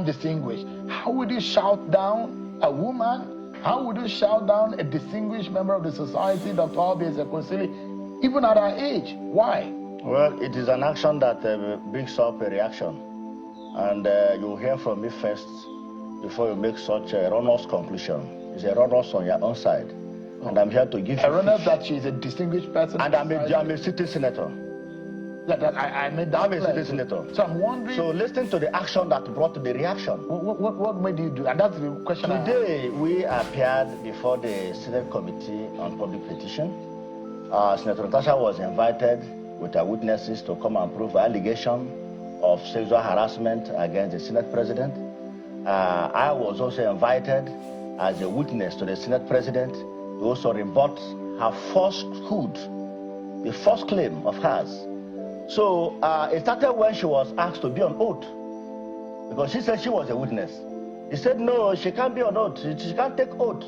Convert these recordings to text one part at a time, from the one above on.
distinguished. How would you shout down a woman? How would you shout down a distinguished member of the society, Dr. Nwebonyi, even at our age? Why? Well, it is an action that brings up a reaction. And you'll hear from me first before you make such a erroneous conclusion. It's erroneous on your own side. And I'm here to give you... Erroneous that she's a distinguished person? And I'm a sitting senator. I made that I'm a sitting senator. So I'm wondering... So listen to the action that brought the reaction. What made you do? And that's the question. Today, we appeared before the Senate Committee on Public Petition. Senator Natasha was invited with her witnesses to come and prove allegation of sexual harassment against the Senate President. I was also invited as a witness to the Senate President to also rebut her falsehood, the false claim of hers. So it started when she was asked to be on oath, because she said she was a witness. He said, no, she can't be on oath, she can't take oath.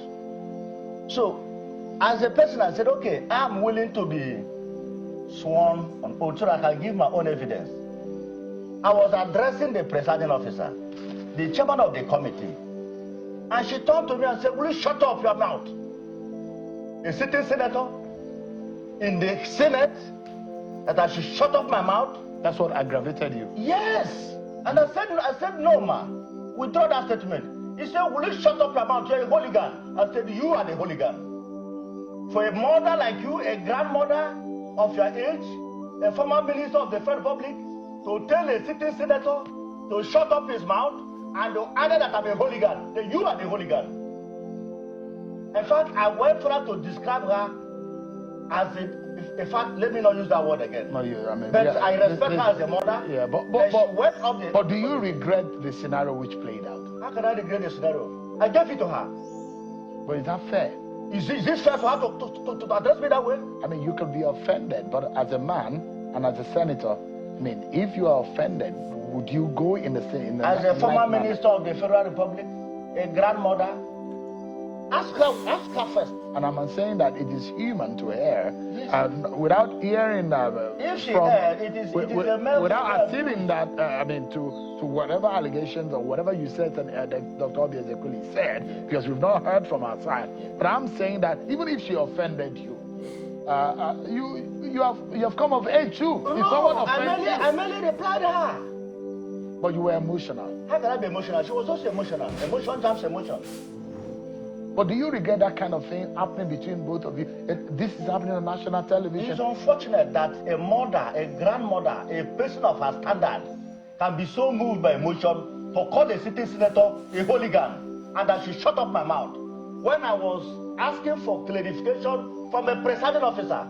So as a person, I said, okay, I'm willing to be sworn on oath so that I can give my own evidence. I was addressing the presiding officer, the chairman of the committee, and she turned to me and said, will you shut up your mouth? A sitting senator in the Senate, that I should shut up my mouth? That's what aggravated you? Yes. And I said, no, ma. Withdraw that statement. He said, will you shut up your mouth? You're a hooligan. I said, you are the hooligan. For a mother like you, a grandmother of your age, a former minister of the Federal Republic, to tell a sitting senator to shut up his mouth and to add that I'm a hooligan, then you are the hooligan. In fact, I went further to describe her as in fact, let me not use that word again. No, but yeah, I respect her as a mother. Yeah, but do you regret the scenario which played out? How can I regret the scenario? I gave it to her. But is that fair? Is this fair for her to address me that way? I mean, you can be offended, but as a man and as a senator, I mean, if you are offended, would you go in the same? As a former minister of the Federal Republic, a grandmother, ask her first. And I'm saying that it is human to err, and without hearing if she erred, it is a male. Without assuming that, I mean, to whatever allegations or whatever you said that Dr. Nwebonyi said, because we've not heard from her side. But I'm saying that even if she offended you, you have come of age too. No, if someone offended you, I merely replied to her. But you were emotional. How can I be emotional? She was also emotional. Emotion jumps emotion. But do you regret that kind of thing happening between both of you? This is happening on national television. It's unfortunate that a mother, a grandmother, a person of her standard can be so moved by emotion to call a sitting senator a hooligan and that she shut up my mouth. When I was asking for clarification from a presiding officer,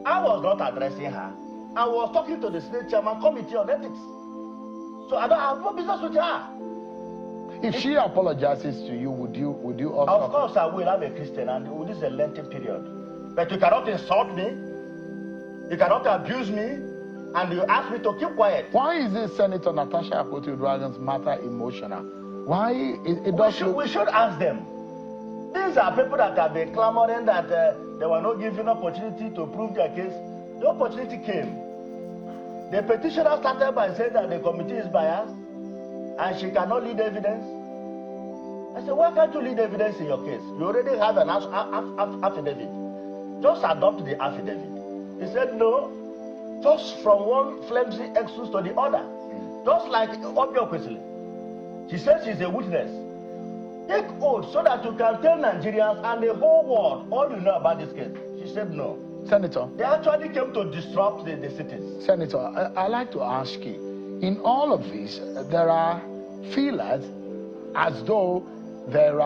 I was not addressing her. I was talking to the Senate Chairman Committee on Ethics. So I don't have no business with her. If she apologizes to you, would you also? Of course I will. I'm a Christian and this is a Lenten period. But you cannot insult me, you cannot abuse me, and you ask me to keep quiet. Why is this Senator Natasha Akpoti-Uduaghan's matter emotional? Why we should ask them. These are people that have been clamoring that they were not given opportunity to prove their case. The opportunity came. The petitioner started by saying that the committee is biased and she cannot lead evidence. I said, why can't you lead evidence in your case? You already have an affidavit. Just adopt the affidavit. He said, no, just from one flimsy excuse to the other. Just like Obio Kwesili. She said she's a witness. Take oath so that you can tell Nigerians and the whole world all you know about this case. She said no. Senator. They actually came to disrupt the cities. Senator, I'd like to ask you, in all of this, there are feelers as though there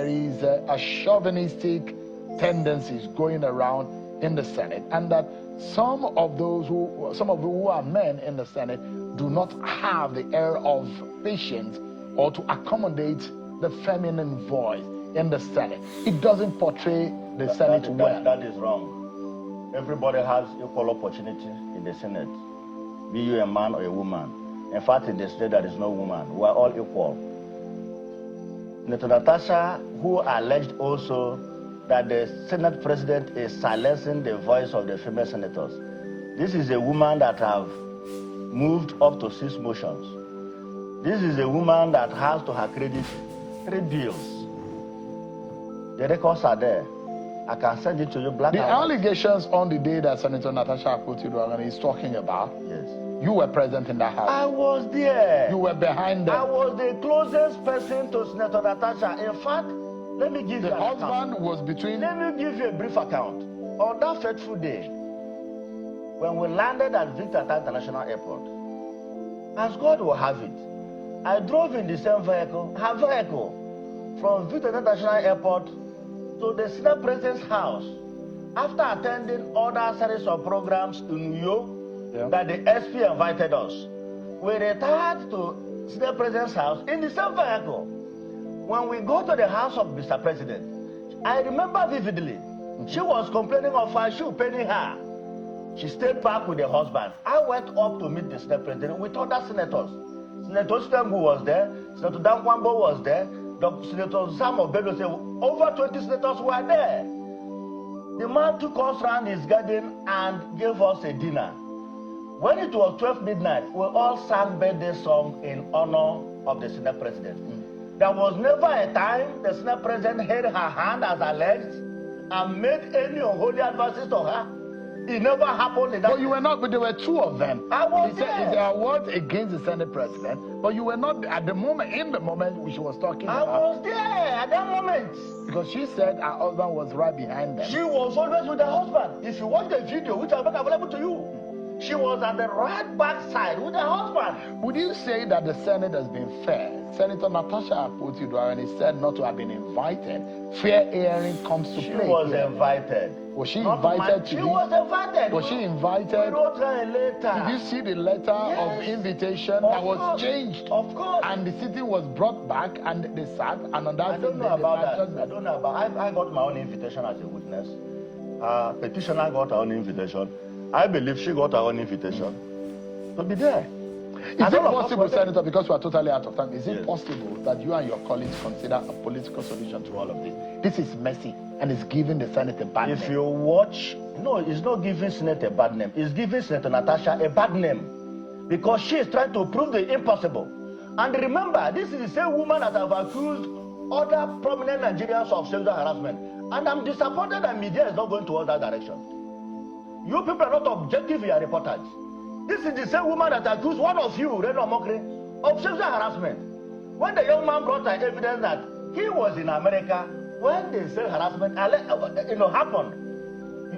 is a chauvinistic tendencies going around in the Senate, and that some of who are men in the Senate do not have the air of patience or to accommodate the feminine voice in the Senate. It doesn't portray the Senate well. That is wrong. Everybody has equal opportunity in the Senate, be you a man or a woman. In fact, in the Senate there is no woman. We are all equal. Natasha, who alleged also that the Senate President is silencing the voice of the female senators. This is a woman that have moved up to 6 motions. This is a woman that has to her credit 3 bills. The records are there. I can send it to you black The and white. allegations on the day that Senator Natasha Akpoti-Uduaghan is talking about, Yes. you were present in that house. I was there. You were behind them. I was the closest person to Senator Natasha. In fact, let me give you The an account. husband was between... Let me give you a brief account. On that fateful day, when we landed at Victor International Airport, as God will have it, I drove in the same vehicle, her vehicle, from Victor International Airport to the Senate President's house after attending other series of programs in New York that the SP invited us. We retired to Senate President's house in the same vehicle. When we go to the house of Mr. President, I remember vividly, she was complaining of her shoe paining her. She stayed back with the husband. I went up to meet the Senate President with other senators. Senator Stengu was there, Senator Dankwambo was there, Senator Sam Obelo said over 20 senators were there. The man took us around his garden and gave us a dinner. When it was 12 midnight, we all sang birthday song in honor of the Senate President. There was never a time the Senate President held her hand as alleged and made any unholy advances to her. It never happened in that. But you were not, but there were 2 of them. I was He said there. there are words against the Senate President, but you were not at the moment, in the moment she was talking I about. was there at that moment. Because she said her husband was right behind them. She was always with her husband. If you watch the video, which I'll make available to you, she was at the right back side with her husband. Would you say that the Senate has been fair? Senator Natasha Akpoti-Uduaghan is said not to have been invited. Fair hearing comes to She play. was here. invited. Was she Not invited my- to She the- was invited. Was she We invited? wrote her a letter. Did you see the letter of Yes. invitation Of that was course. changed? Of course. And the sitting was brought back and they sat, and on that I don't same know day, they about passed that. judgment. I don't know about. I got my own invitation as a witness. Petitioner got her own invitation. I believe she got her own invitation to be there. Is it possible, Senator, because we are totally out of time, is it Yes. possible that you and your colleagues consider a political solution to all of this? This is messy and it's giving the Senate a bad If name. you watch, no, it's not giving Senate a bad name. It's giving Senator Natasha a bad name because she is trying to prove the impossible. And remember, this is the same woman that have accused other prominent Nigerians of sexual harassment. And I'm disappointed that media is not going towards that direction. You people are not objective in your reportage. This is the same woman that accused one of you, Reno Mokri, of sexual harassment. When the young man brought her evidence that he was in America when the sexual harassment happened,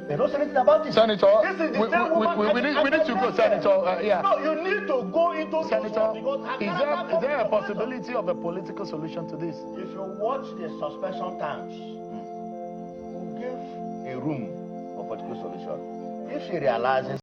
they don't say anything about it. Senator, this is the same woman. we need to go, Senator. Yeah. No, you need to go into Senator, because is there a possibility of a political solution to this? If you watch the suspension terms, we give a room for political solution. If she realizes